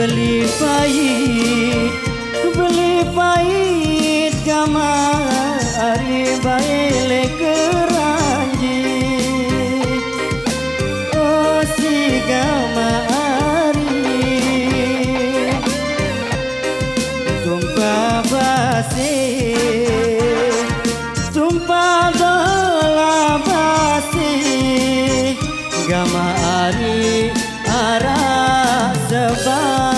beli pahit kamari baile keranji oh si kamari tumpah basi tumpah dola basi kamari arah sebab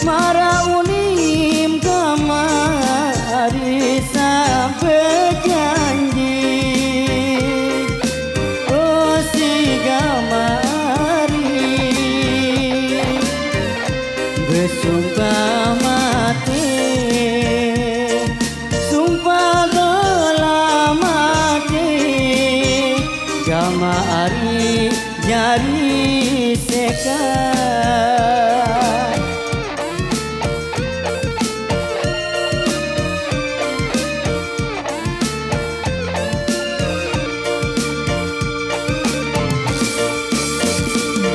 Mara unim kamari sampai janji oh si kamari bersumpah mati sumpah dola mati kamari nyari sekat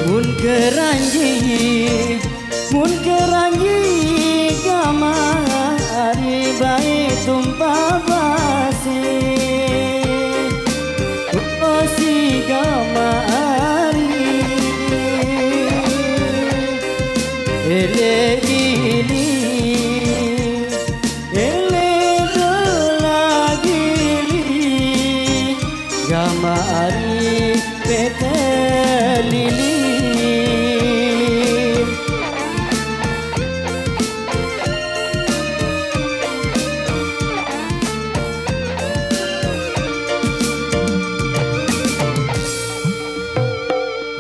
mun keranji kamari baik tumpah basi oh si kamari ele ini ele lagi kamari pete lili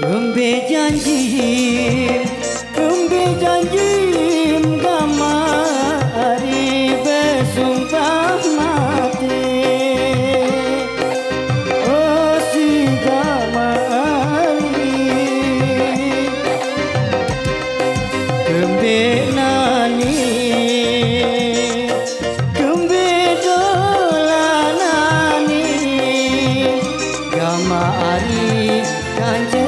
Umbi janji kamari bersumpah mati oh si kamari kembe nani kembe dolanani kamari kanje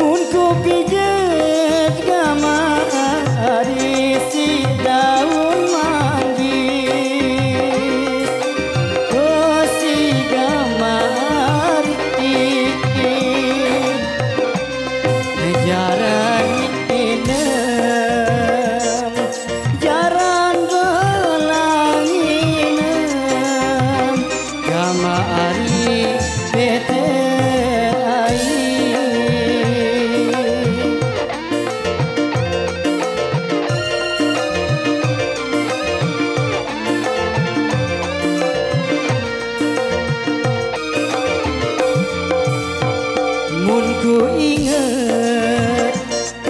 Unku pijet kamari si daun manggis oh si kamari jaran inem jaran dolanginem kamari bete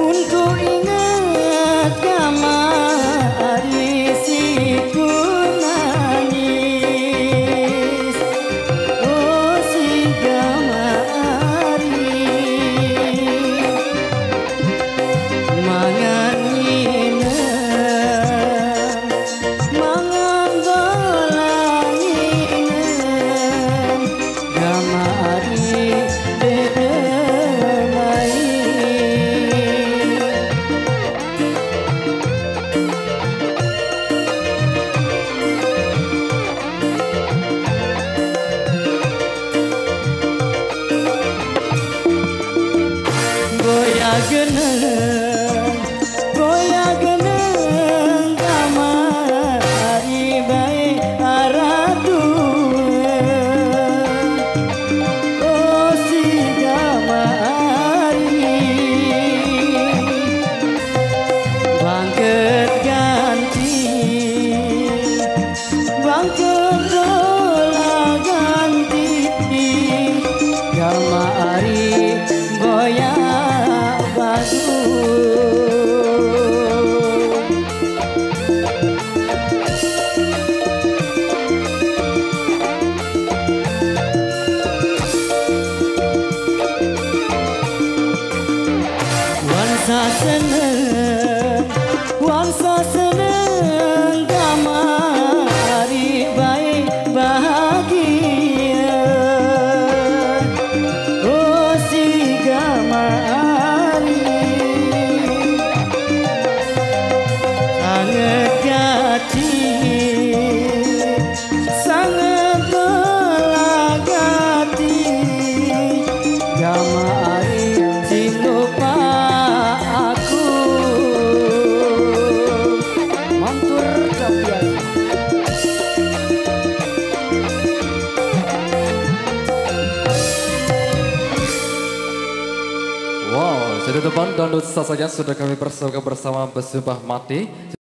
Unku ingat kamari si ku nangis oh si kamari mangan inem mangan dolang inem kamari goya geneng kamari baik aradu oh si kamari bangket ganti bangket dola ganti kamari Wangsa seneng kamari baik bahagia. Oh si kamari sangat jati, sangat belagati. Kamari sing lupa aku. Wow, jadi teman download saja sudah kami persiapkan bersama Bersumpah Mati.